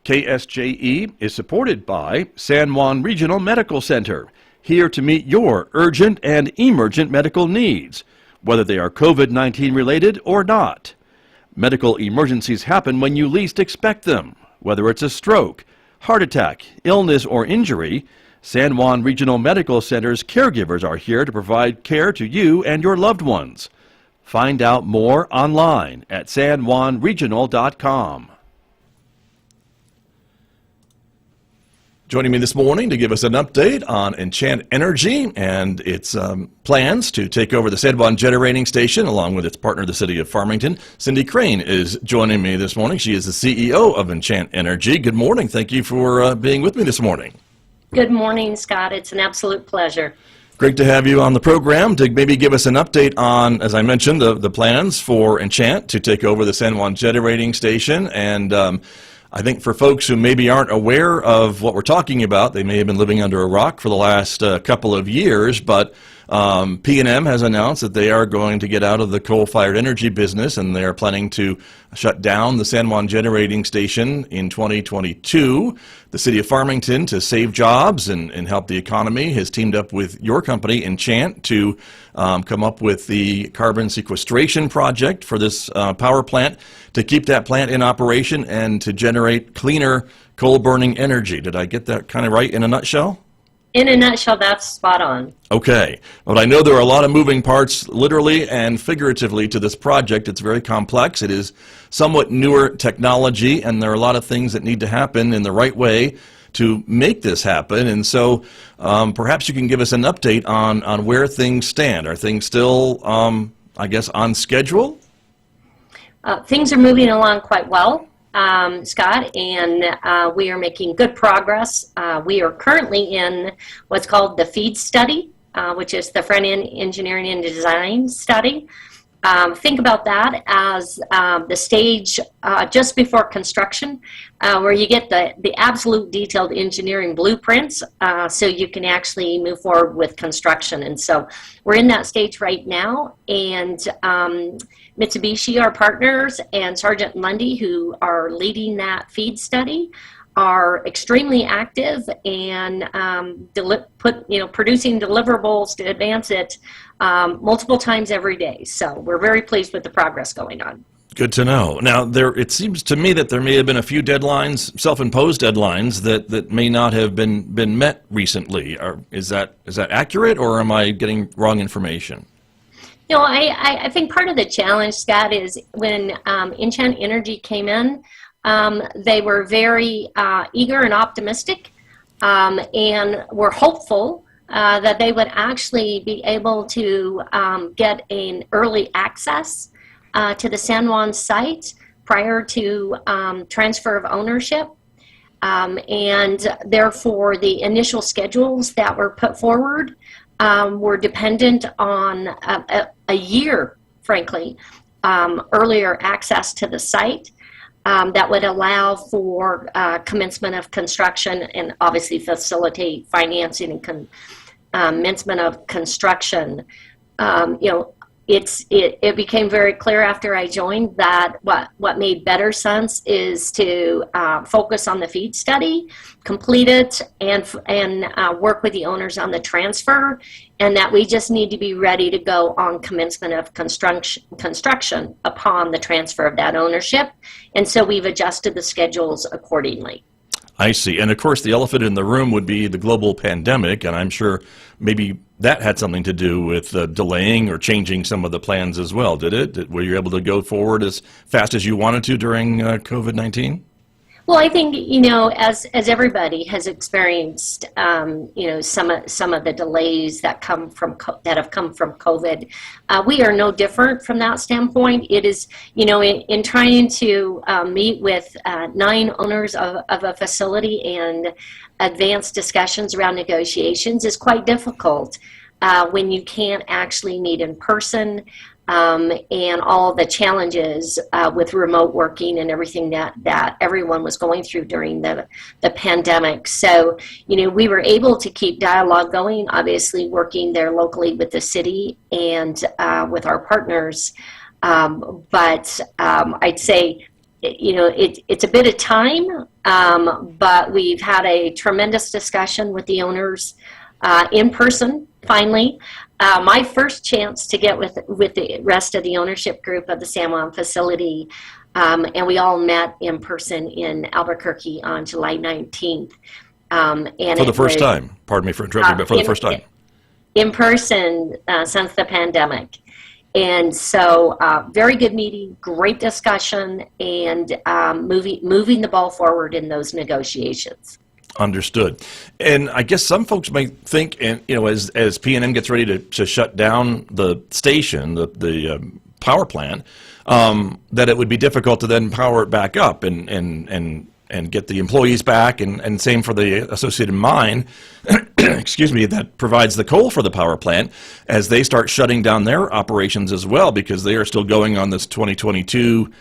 KSJE is supported by San Juan Regional Medical Center, here to meet your urgent and emergent medical needs, whether they are COVID-19 related or not. Medical emergencies happen when you least expect them. Whether it's a stroke, heart attack, illness, or injury, San Juan Regional Medical Center's caregivers are here to provide care to you and your loved ones. Find out more online at sanjuanregional.com. Joining me this morning to give us an update on Enchant Energy and its plans to take over the San Juan Generating Station along with its partner, the City of Farmington. Cindy Crane is joining me this morning. She is the CEO of Enchant Energy. Good morning. Thank you for being with me this morning. Good morning, Scott. It's an absolute pleasure. Great to have you on the program to maybe give us an update on, as I mentioned, the plans for Enchant to take over the San Juan Generating Station. And I think for folks who maybe aren't aware of what we're talking about, they may have been living under a rock for the last couple of years, but P&M has announced that they are going to get out of the coal-fired energy business, and they are planning to shut down the San Juan Generating Station in 2022. The City of Farmington, to save jobs and help the economy, has teamed up with your company, Enchant, to come up with the carbon sequestration project for this power plant to keep that plant in operation and to generate cleaner coal-burning energy. Did I get that kind of right in a nutshell? In a nutshell, that's spot on. Okay, but I know there are a lot of moving parts, literally and figuratively, to this project. It's very complex. It is somewhat newer technology, and there are a lot of things that need to happen in the right way to make this happen. And so perhaps you can give us an update on where things stand. Are things still, I guess, on schedule? Things are moving along quite well, Scott, and we are making good progress. We are currently in what's called the FEED study, which is the front-end engineering and design study. Think about that as the stage just before construction, where you get the absolute detailed engineering blueprints so you can actually move forward with construction. And so we're in that stage right now, and Mitsubishi, our partners, and Sergeant Lundy, who are leading that FEED study, are extremely active and producing deliverables to advance it multiple times every day. So we're very pleased with the progress going on. Good to know. Now, it seems to me that there may have been a few deadlines, self-imposed deadlines, that may not have been met recently. Is that accurate, or am I getting wrong information? You know, I think part of the challenge, Scott, is when Enchant Energy came in, they were very eager and optimistic, and were hopeful that they would actually be able to get an early access to the San Juan site prior to transfer of ownership. And therefore, the initial schedules that were put forward were dependent on a year, frankly, earlier access to the site. That would allow for commencement of construction and obviously facilitate financing and commencement of construction. It became very clear after I joined that what made better sense is to focus on the FEED study, complete it, and work with the owners on the transfer, and that we just need to be ready to go on commencement of construction upon the transfer of that ownership. And so we've adjusted the schedules accordingly. I see. And of course, the elephant in the room would be the global pandemic, and I'm sure maybe that had something to do with delaying or changing some of the plans as well, did it? Were you able to go forward as fast as you wanted to during COVID-19? Well, I think, as everybody has experienced, some of the delays that have come from COVID, we are no different from that standpoint. It is, in trying to meet with 9 owners of a facility and advance discussions around negotiations is quite difficult when you can't actually meet in person. And all the challenges with remote working and everything that everyone was going through during the pandemic. So, we were able to keep dialogue going, obviously working there locally with the city and with our partners. But I'd say, it's a bit of time, but we've had a tremendous discussion with the owners in person, finally. My first chance to get with the rest of the ownership group of the San Juan facility, and we all met in person in Albuquerque on July 19th. And for the first time. Pardon me for interrupting, but for the first time. In person since the pandemic. And so very good meeting, great discussion, and moving the ball forward in those negotiations. Understood. And I guess some folks might think, and as P&M gets ready to shut down the station, the power plant, that it would be difficult to then power it back up and get the employees back, and same for the associated mine, excuse me, that provides the coal for the power plant, as they start shutting down their operations as well, because they are still going on this 2022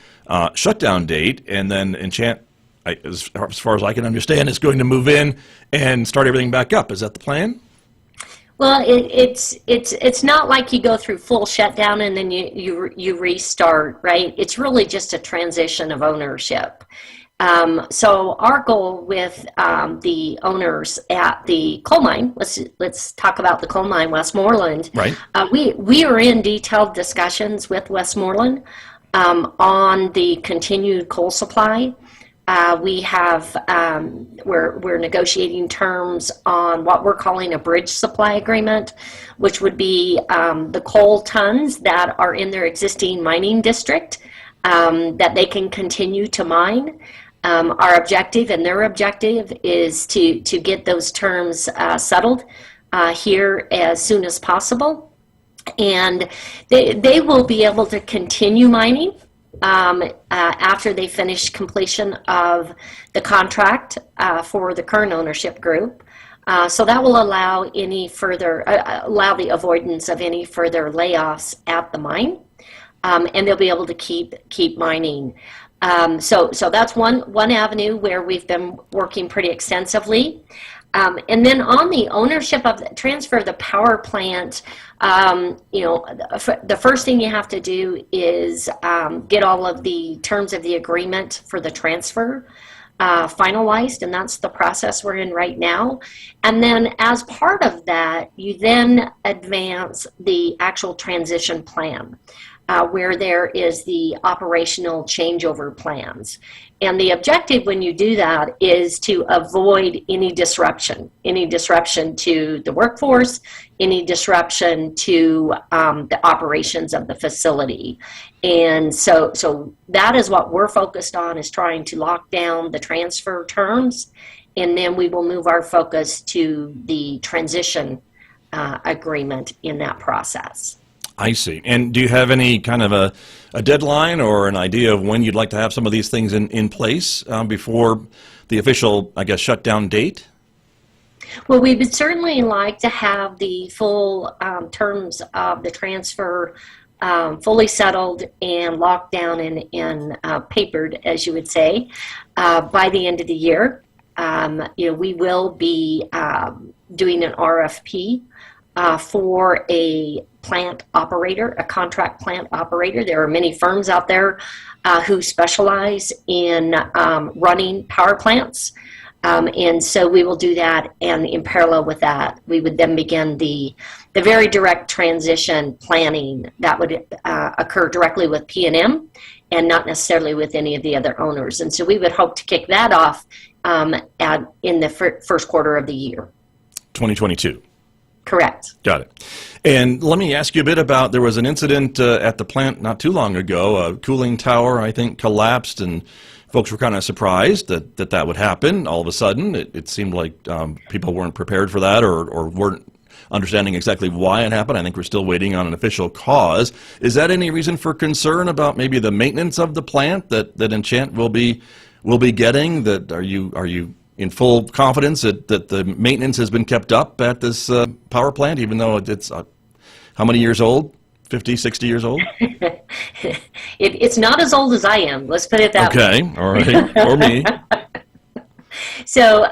shutdown date, and then Enchant, as far as I can understand, is going to move in and start everything back up. Is that the plan? Well, it's not like you go through full shutdown and then you restart, right? It's really just a transition of ownership. So our goal with the owners at the coal mine, let's talk about the coal mine, Westmoreland. Right. We are in detailed discussions with Westmoreland on the continued coal supply. We're negotiating terms on what we're calling a bridge supply agreement, which would be the coal tons that are in their existing mining district that they can continue to mine. Our objective and their objective is to get those terms settled here as soon as possible. And they will be able to continue mining after they finish completion of the contract for the current ownership group. So that will allow allow the avoidance of any further layoffs at the mine, and they'll be able to keep mining. So that's one avenue where we've been working pretty extensively. And then on the ownership of the transfer of the power plant, the first thing you have to do is get all of the terms of the agreement for the transfer finalized, and that's the process we're in right now. And then as part of that, you then advance the actual transition plan, where there is the operational changeover plans. And the objective when you do that is to avoid any disruption to the workforce, any disruption to the operations of the facility. And so that is what we're focused on, is trying to lock down the transfer terms, and then we will move our focus to the transition agreement in that process. I see. And do you have any kind of a deadline or an idea of when you'd like to have some of these things in place before the official, I guess, shutdown date? Well, we would certainly like to have the full terms of the transfer fully settled and locked down and papered, as you would say, by the end of the year. We will be doing an RFP for a plant operator, a contract plant operator. There are many firms out there who specialize in running power plants. And so we will do that, and in parallel with that, we would then begin the very direct transition planning that would occur directly with P&M and not necessarily with any of the other owners. And so we would hope to kick that off in the first quarter of the year. 2022. Correct. Got it. And let me ask you a bit about, there was an incident at the plant not too long ago. A cooling tower, I think, collapsed, and folks were kind of surprised that would happen all of a sudden. It seemed like people weren't prepared for that or weren't understanding exactly why it happened. I think we're still waiting on an official cause. Is that any reason for concern about maybe the maintenance of the plant that Enchant will be getting? That are you in full confidence that the maintenance has been kept up at this power plant, even though it's how many years old? 50, 60 years old? It's not as old as I am. Let's put it that way. Okay, all right, or me. So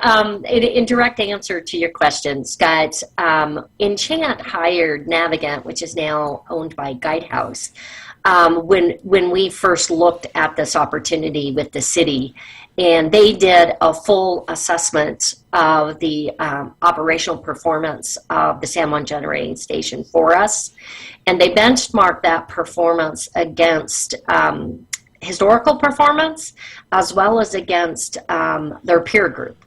in direct answer to your question, Scott, Enchant hired Navigant, which is now owned by Guidehouse, when we first looked at this opportunity with the city. And they did a full assessment of the operational performance of the San Juan Generating Station for us. And they benchmarked that performance against historical performance as well as against their peer group.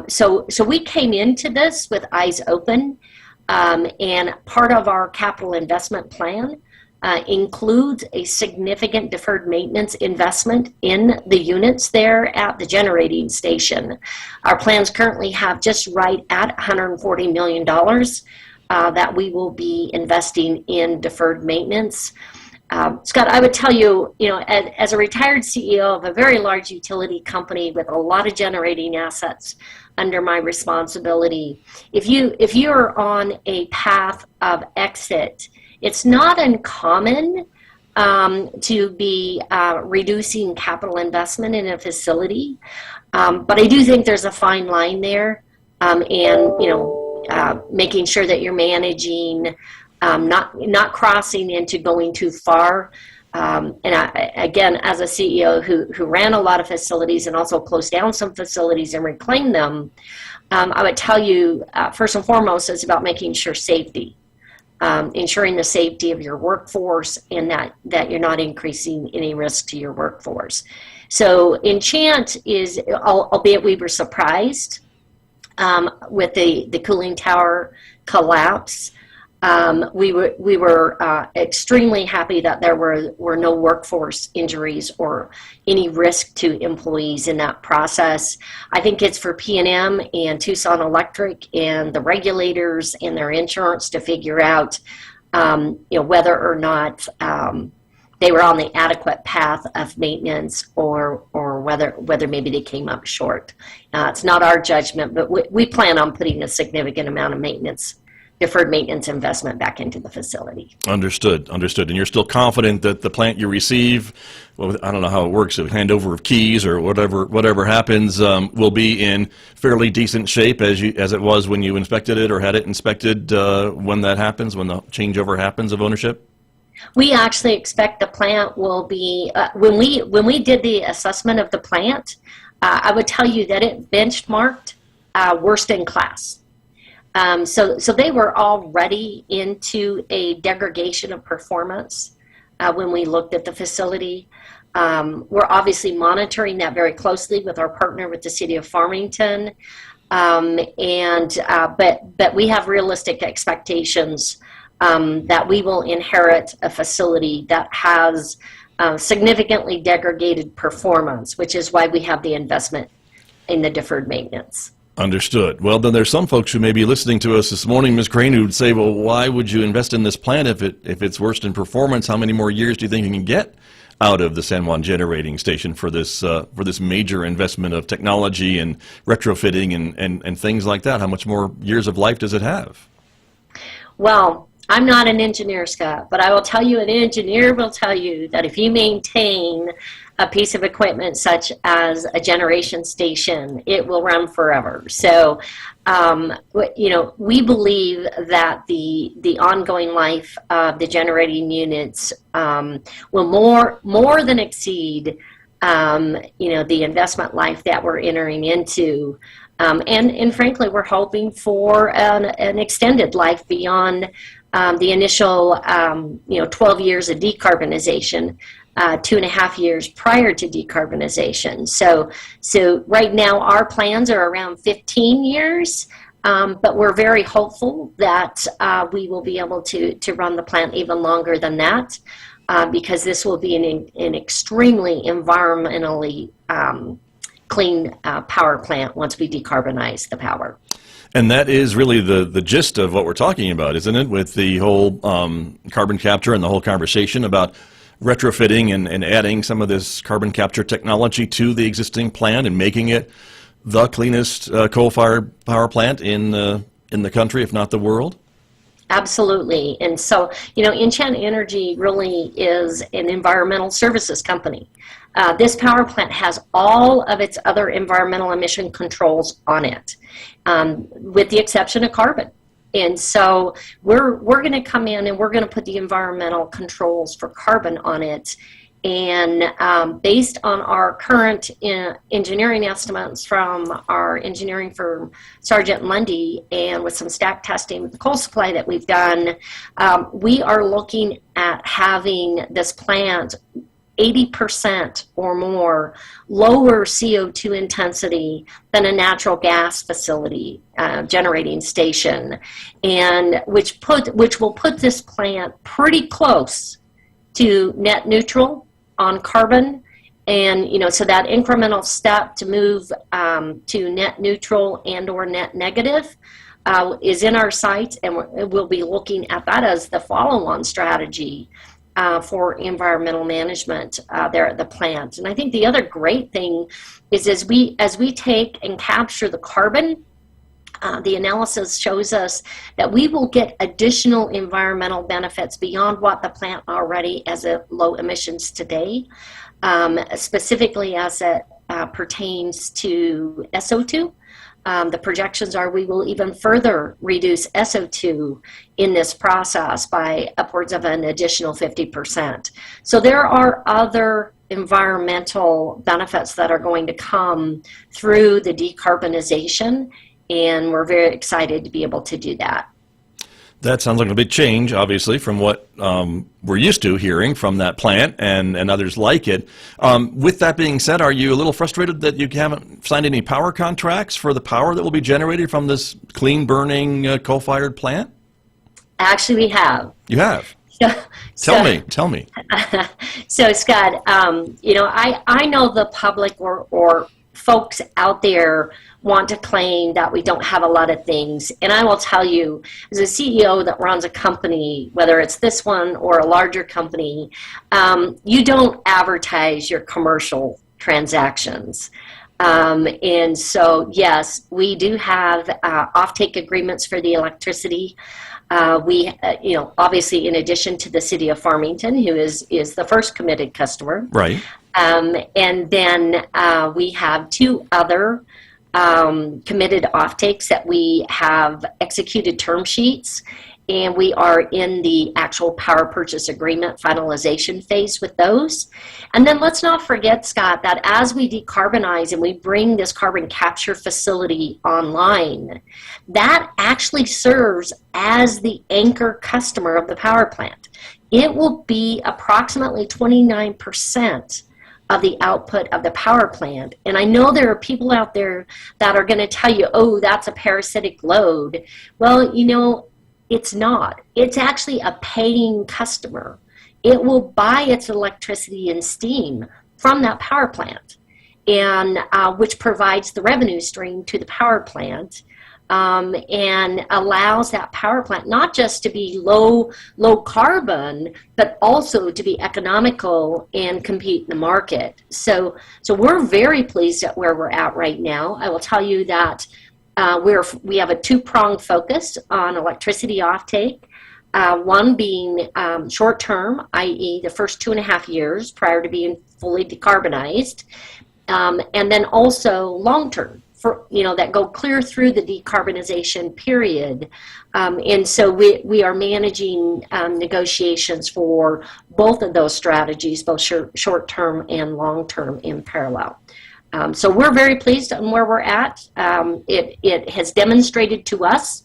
So we came into this with eyes open, and part of our capital investment plan includes a significant deferred maintenance investment in the units there at the generating station. Our plans currently have just right at $140 million that we will be investing in deferred maintenance. Scott, I would tell you, as a retired CEO of a very large utility company with a lot of generating assets under my responsibility, if you're on a path of exit, it's not uncommon to be reducing capital investment in a facility, but I do think there's a fine line there, and making sure that you're managing, not crossing into going too far. And again, as a CEO who ran a lot of facilities and also closed down some facilities and reclaimed them, I would tell you, first and foremost, it's about making sure safety. Ensuring the safety of your workforce and that you're not increasing any risk to your workforce. So Enchant is, albeit we were surprised with the cooling tower collapse, we were extremely happy that there were no workforce injuries or any risk to employees in that process. I think it's for P&M and Tucson Electric and the regulators and their insurance to figure out, whether or not they were on the adequate path of maintenance or whether maybe they came up short. It's not our judgment, but we plan on putting a significant amount of deferred maintenance investment back into the facility. Understood. And you're still confident that the plant you receive, well, I don't know how it works, a handover of keys or whatever happens, will be in fairly decent shape as it was when you inspected it or had it inspected when that happens, when the changeover happens of ownership? We actually expect the plant will be, when we did the assessment of the plant, I would tell you that it benchmarked worst in class. So they were already into a degradation of performance when we looked at the facility. We're obviously monitoring that very closely with our partner with the city of Farmington, but we have realistic expectations that we will inherit a facility that has significantly degraded performance, which is why we have the investment in the deferred maintenance. Understood. Well, then there's some folks who may be listening to us this morning, Ms. Crane, who would say, well, why would you invest in this plant if it's worst in performance? How many more years do you think you can get out of the San Juan Generating Station for this major investment of technology and retrofitting and things like that? How much more years of life does it have? Well, I'm not an engineer, Scott, but I will tell you, an engineer will tell you that if you maintain a piece of equipment such as a generation station, it will run forever. So, we believe that the ongoing life of the generating units will more than exceed, the investment life that we're entering into. And frankly, we're hoping for an extended life beyond the initial, 12 years of decarbonization. 2.5 years prior to decarbonization. So right now our plans are around 15 years, but we're very hopeful that we will be able to run the plant even longer than that, because this will be an extremely environmentally clean power plant once we decarbonize the power. And that is really the gist of what we're talking about, isn't it? With the whole carbon capture and the whole conversation about retrofitting and adding some of this carbon capture technology to the existing plant and making it the cleanest coal-fired power plant in the country, if not the world? Absolutely. And so, Enchant Energy really is an environmental services company. This power plant has all of its other environmental emission controls on it, with the exception of carbon. And so we're going to come in and we're going to put the environmental controls for carbon on it. And based on our current engineering estimates from our engineering firm, Sargent and Lundy, and with some stack testing with the coal supply that we've done, we are looking at having this plant 80% or more lower CO2 intensity than a natural gas facility generating station, and which will put this plant pretty close to net neutral on carbon. And so that incremental step to move to net neutral and or net negative is in our sights, and we'll be looking at that as the follow-on strategy for environmental management there at the plant. And I think the other great thing is as we take and capture the carbon, the analysis shows us that we will get additional environmental benefits beyond what the plant already has at low emissions today, specifically as it pertains to SO2. The projections are we will even further reduce SO2 in this process by upwards of an additional 50%. So there are other environmental benefits that are going to come through the decarbonization, and we're very excited to be able to do that. That sounds like a big change, obviously, from what we're used to hearing from that plant and others like it. With that being said, are you a little frustrated that you haven't signed any power contracts for the power that will be generated from this clean-burning coal-fired plant? Actually, we have. You have? Tell me. So, Scott, I know the public or folks out there want to claim that we don't have a lot of things. And I will tell you, as a CEO that runs a company, whether it's this one or a larger company, you don't advertise your commercial transactions. And so, yes, we do have offtake agreements for the electricity. We, obviously, in addition to the city of Farmington, who is the first committed customer. Right. And then we have two other committed offtakes that we have executed term sheets, and we are in the actual power purchase agreement finalization phase with those. And then let's not forget, Scott, that as we decarbonize and we bring this carbon capture facility online, that actually serves as the anchor customer of the power plant. It will be approximately 29% of the output of the power plant. And I know there are people out there that are going to tell you, oh, that's a parasitic load. Well, it's not. It's actually a paying customer. It will buy its electricity and steam from that power plant, and which provides the revenue stream to the power plant, and allows that power plant not just to be low carbon, but also to be economical and compete in the market. So we're very pleased at where we're at right now. I will tell you that we have a two-pronged focus on electricity offtake. One being short-term, i.e. the first 2.5 years prior to being fully decarbonized, and then also long-term, that go clear through the decarbonization period. And so we are managing negotiations for both of those strategies, both short-term and long-term in parallel. So we're very pleased on where we're at. It has demonstrated to us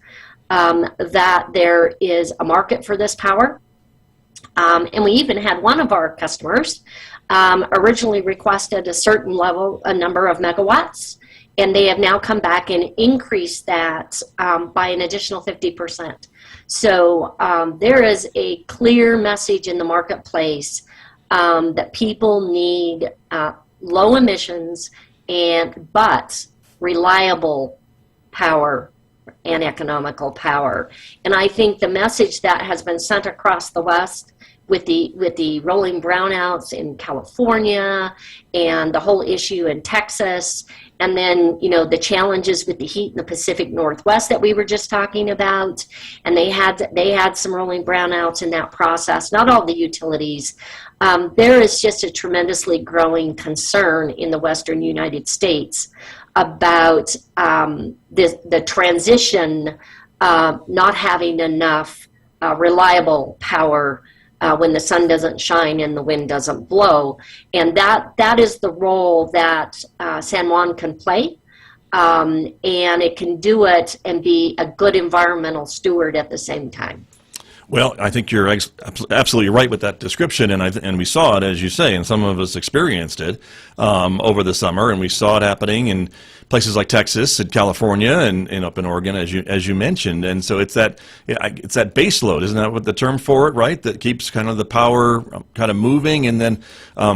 that there is a market for this power. And we even had one of our customers originally requested a number of megawatts, and they have now come back and increased that by an additional 50%. So there is a clear message in the marketplace that people need low emissions but reliable power and economical power. And I think the message that has been sent across the West with the rolling brownouts in California and the whole issue in Texas, and then the challenges with the heat in the Pacific Northwest that we were just talking about, and they had some rolling brownouts in that process. Not all the utilities. There is just a tremendously growing concern in the Western United States about the transition not having enough reliable power when the sun doesn't shine and the wind doesn't blow. And that is the role that San Juan can play. And it can do it and be a good environmental steward at the same time. Well, I think you're absolutely right with that description, and we saw it, as you say, and some of us experienced it over the summer, and we saw it happening in places like Texas and California and up in Oregon, as you mentioned. And so it's that base load, isn't that what the term for it, right? That keeps kind of the power kind of moving, and then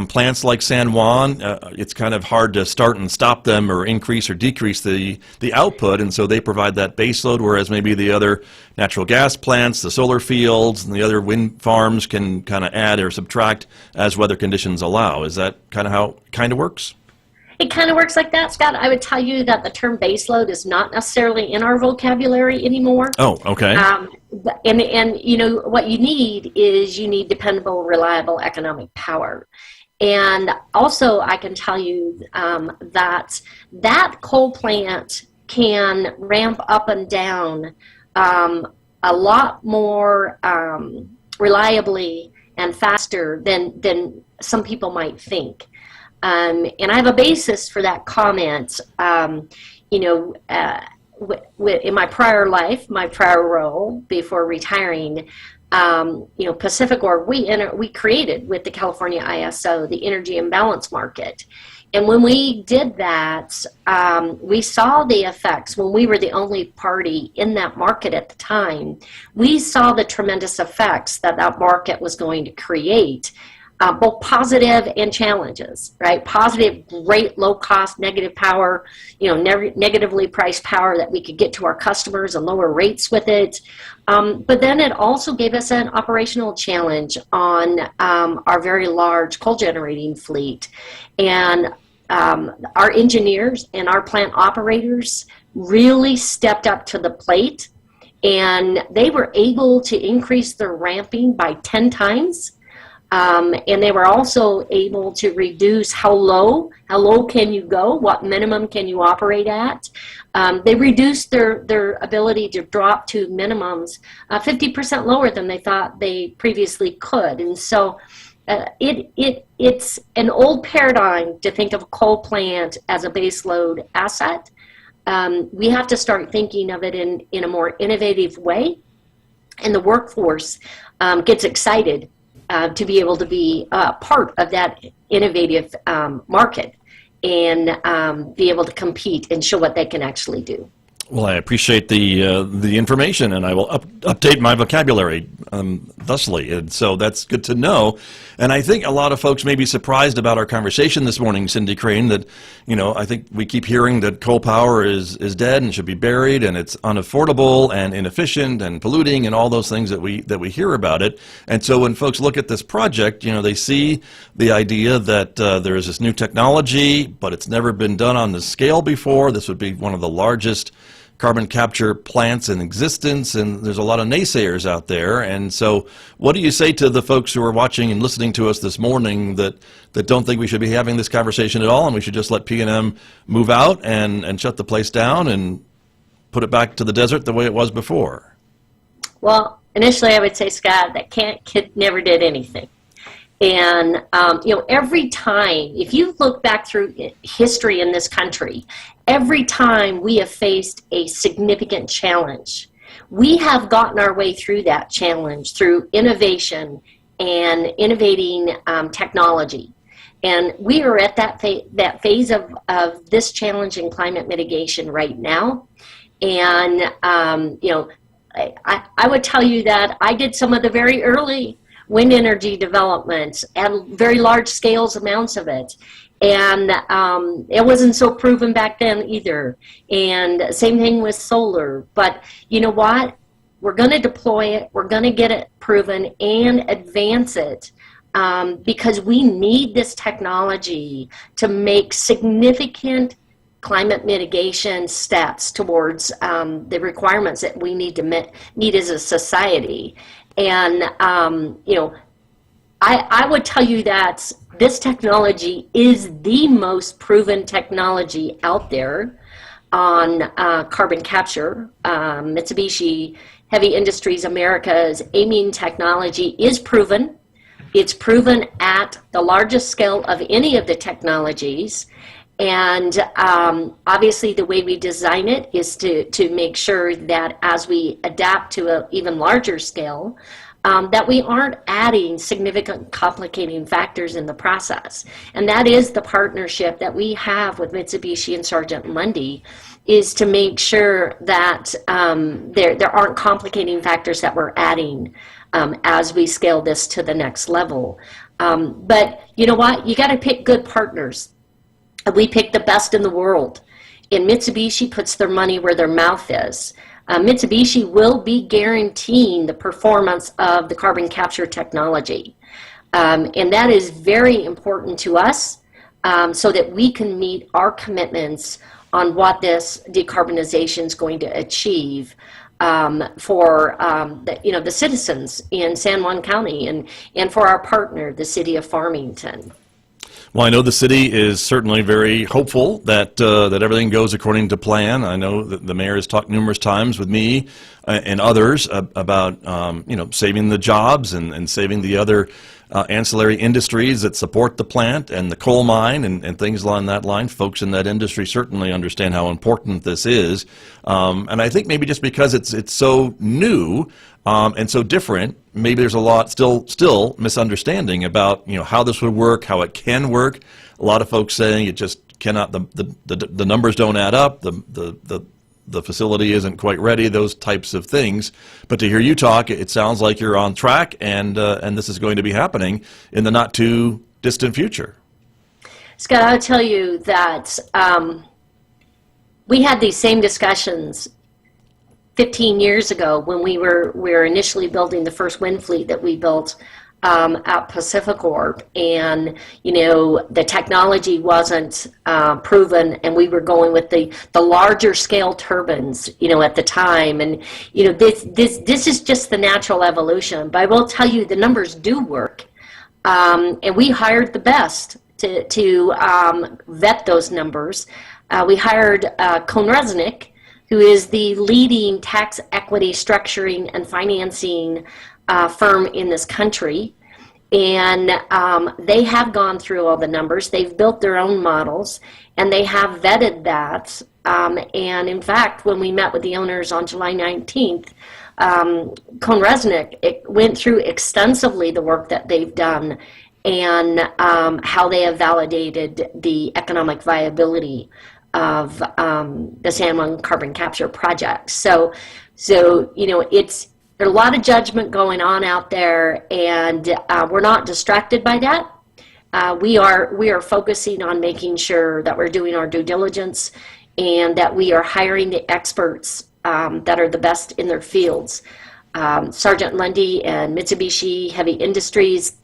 plants like San Juan, it's kind of hard to start and stop them or increase or decrease the output, and so they provide that base load, whereas maybe the other natural gas plants, the solar fields, and the other wind farms can kind of add or subtract as weather conditions allow. Is that kind of how it kind of works? It kind of works like that, Scott. I would tell you that the term baseload is not necessarily in our vocabulary anymore. Oh, okay. And you know, what you need is dependable, reliable economic power. And also, I can tell you that coal plant can ramp up and down a lot more reliably and faster than some people might think. And I have a basis for that comment. In my prior life, my prior role before retiring, PacifiCorp, we created with the California ISO the energy imbalance market. And when we did that, we saw the effects. When we were the only party in that market at the time, we saw the tremendous effects that market was going to create. Both positive and challenges, right? Positive, great low cost, negative power, negatively priced power that we could get to our customers and lower rates with it. But then it also gave us an operational challenge on our very large coal generating fleet. And our engineers and our plant operators really stepped up to the plate, and they were able to increase their ramping by 10 times. And they were also able to reduce how low can you go, what minimum can you operate at. They reduced their ability to drop to minimums 50% lower than they thought they previously could. And so it's an old paradigm to think of a coal plant as a baseload asset. We have to start thinking of it in a more innovative way, and the workforce gets excited to be able to be part of that innovative market and be able to compete and show what they can actually do. Well, I appreciate the information, and I will update my vocabulary thusly. And so that's good to know. And I think a lot of folks may be surprised about our conversation this morning, Cindy Crane, that, I think we keep hearing that coal power is dead and should be buried, and it's unaffordable and inefficient and polluting and all those things that we hear about it. And so when folks look at this project, they see the idea that there is this new technology, but it's never been done on this scale before. This would be one of the largest carbon capture plants in existence, and there's a lot of naysayers out there. And so what do you say to the folks who are watching and listening to us this morning that don't think we should be having this conversation at all, and we should just let P&M move out and shut the place down and put it back to the desert the way it was before? Well, initially I would say, Scott, that kid never did anything. And, every time, if you look back through history in this country, every time we have faced a significant challenge, we have gotten our way through that challenge through innovation and innovating technology. And we are at that phase of this challenge in climate mitigation right now. And, I would tell you that I did some of the very early wind energy development at very large scales amounts of it. And it wasn't so proven back then either. And same thing with solar. But you know what? We're going to deploy it. We're going to get it proven and advance it because we need this technology to make significant climate mitigation steps towards the requirements that we need to meet as a society. And, I would tell you that this technology is the most proven technology out there. on carbon capture. Mitsubishi Heavy Industries America's amine technology is proven. It's proven at the largest scale of any of the technologies. And obviously the way we design it is to make sure that as we adapt to an even larger scale, that we aren't adding significant complicating factors in the process. And that is the partnership that we have with Mitsubishi and Sargent Lundy, is to make sure that there aren't complicating factors that we're adding as we scale this to the next level. But you know what? You got to pick good partners. We pick the best in the world. And Mitsubishi puts their money where their mouth is. Mitsubishi will be guaranteeing the performance of the carbon capture technology. And that is very important to us so that we can meet our commitments on what this decarbonization is going to achieve for the citizens in San Juan County and for our partner, the city of Farmington. Well, I know the city is certainly very hopeful that everything goes according to plan. I know that the mayor has talked numerous times with me and others about saving the jobs and saving the other ancillary industries that support the plant and the coal mine and things along that line. Folks in that industry certainly understand how important this is. And I think maybe just because it's so new and so different, maybe there's a lot still misunderstanding about how this would work, how it can work. A lot of folks saying it just cannot. The numbers don't add up. The facility isn't quite ready. Those types of things. But to hear you talk, it sounds like you're on track, and this is going to be happening in the not too distant future. Scott, I'll tell you that we had these same discussions 15 years ago when we were initially building the first wind fleet that we built at Pacificorp, and the technology wasn't proven, and we were going with the larger scale turbines at the time, and this is just the natural evolution. But I will tell you, the numbers do work, and we hired the best to vet those numbers. We hired Resnick, who is the leading tax equity structuring and financing firm in this country. And they have gone through all the numbers. They've built their own models, and they have vetted that. And in fact, when we met with the owners on July 19th, Resnick went through extensively the work that they've done and how they have validated the economic viability of the San Juan carbon capture project. So there's a lot of judgment going on out there, and we're not distracted by that. We are focusing on making sure that we're doing our due diligence and that we are hiring the experts that are the best in their fields. Sargent Lundy and Mitsubishi Heavy Industries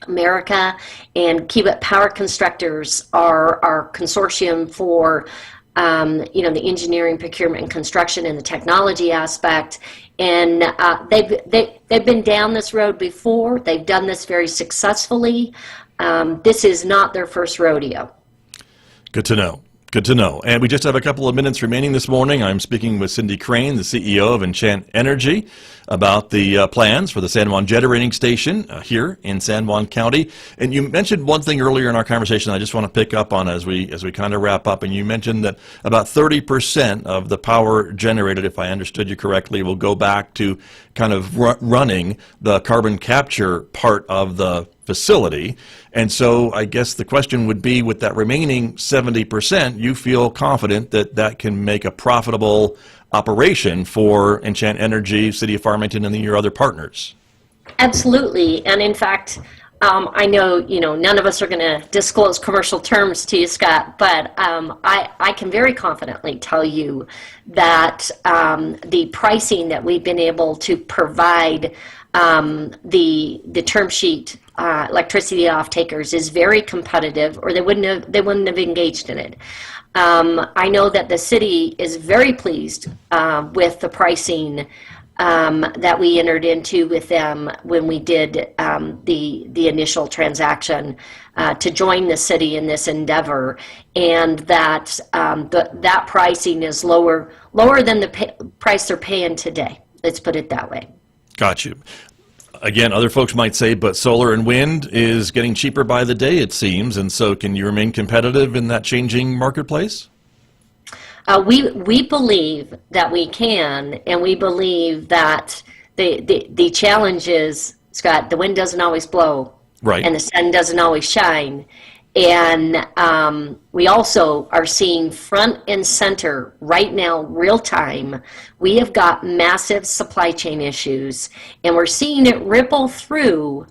America and Kiewit Power Constructors are our consortium for the engineering, procurement, and construction and the technology aspect. And they've been down this road before. They've done this very successfully. This is not their first rodeo. Good to know. Good to know. And we just have a couple of minutes remaining this morning. I'm speaking with Cindy Crane, the CEO of Enchant Energy, about the plans for the San Juan Generating Station here in San Juan County. And you mentioned one thing earlier in our conversation I just want to pick up on as we kind of wrap up. And you mentioned that about 30% of the power generated, if I understood you correctly, will go back to kind of running the carbon capture part of the facility. And so I guess the question would be, with that remaining 70%, you feel confident that that can make a profitable operation for Enchant Energy, City of Farmington, and your other partners? Absolutely. And in fact, I know, none of us are going to disclose commercial terms to you, Scott, but I can very confidently tell you that the pricing that we've been able to provide the term sheet electricity off-takers is very competitive, or they wouldn't have engaged in it. I know that the city is very pleased with the pricing that we entered into with them when we did the initial transaction to join the city in this endeavor, and that that pricing is lower than the price they're paying today. Let's put it that way. Got you. Again, other folks might say, but solar and wind is getting cheaper by the day, it seems, and so can you remain competitive in that changing marketplace? We believe that we can, and we believe that the challenge is, Scott, the wind doesn't always blow, right, and the sun doesn't always shine. And we also are seeing front and center right now, real time, we have got massive supply chain issues, and we're seeing it ripple through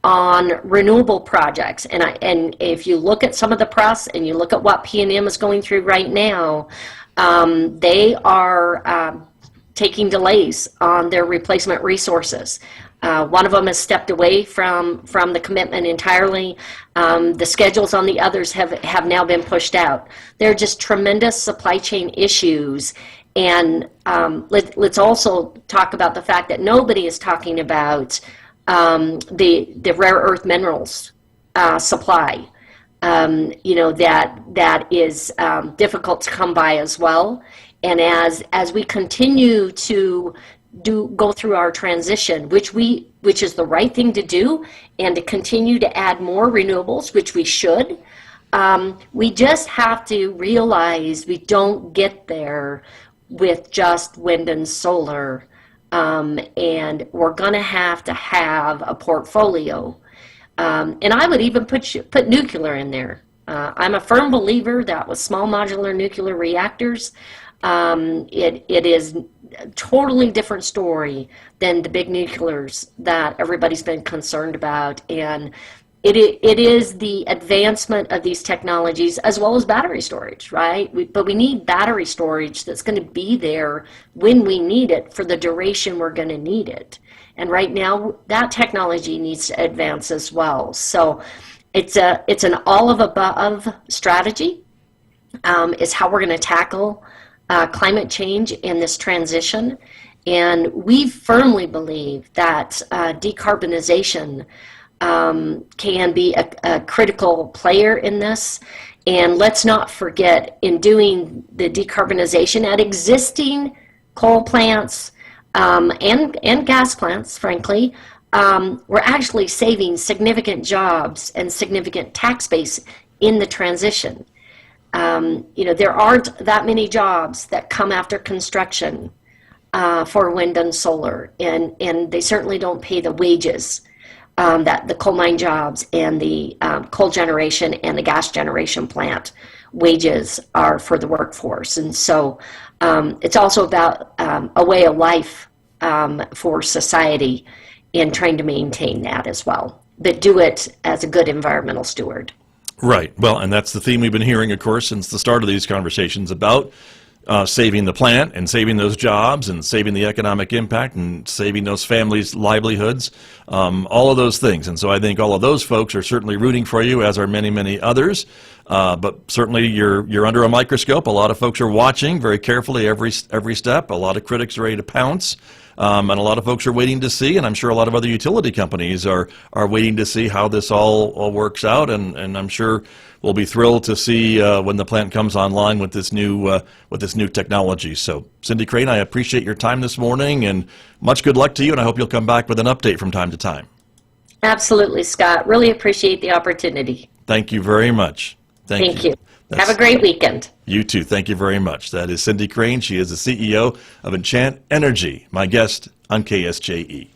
on renewable projects. And if you look at some of the press and you look at what P&M is going through right now, they are taking delays on their replacement resources. One of them has stepped away from the commitment entirely. The schedules on the others have now been pushed out. There are just tremendous supply chain issues. And let's also talk about the fact that nobody is talking about the rare earth minerals supply. That is difficult to come by as well. And as we continue to go through our transition, which is the right thing to do, and to continue to add more renewables, which we should, we just have to realize we don't get there with just wind and solar, and we're going to have a portfolio. And I would even put nuclear in there. I'm a firm believer that with small modular nuclear reactors, it is a totally different story than the big nuclears that everybody's been concerned about. And it is the advancement of these technologies as well as battery storage, right? But we need battery storage that's going to be there when we need it for the duration we're going to need it. And right now, that technology needs to advance as well. So it's an all of above strategy. Is how we're going to tackle climate change in this transition. And we firmly believe that decarbonization can be a critical player in this. And let's not forget, in doing the decarbonization at existing coal plants and gas plants, frankly, we're actually saving significant jobs and significant tax base in the transition. There aren't that many jobs that come after construction for wind and solar, and they certainly don't pay the wages that the coal mine jobs and the coal generation and the gas generation plant wages are for the workforce. And so it's also about a way of life for society and trying to maintain that as well, but do it as a good environmental steward. Right. Well, and that's the theme we've been hearing, of course, since the start of these conversations about saving the plant and saving those jobs and saving the economic impact and saving those families' livelihoods, all of those things. And so I think all of those folks are certainly rooting for you, as are many, many others. But certainly you're under a microscope. A lot of folks are watching very carefully every step. A lot of critics are ready to pounce. And a lot of folks are waiting to see, and I'm sure a lot of other utility companies are waiting to see how this all works out, and I'm sure we'll be thrilled to see when the plant comes online with this new technology. So, Cindy Crane, I appreciate your time this morning, and much good luck to you, and I hope you'll come back with an update from time to time. Absolutely, Scott. Really appreciate the opportunity. Thank you very much. Thank you. Have a great weekend. You too. Thank you very much. That is Cindy Crane. She is the CEO of Enchant Energy, my guest on KSJE.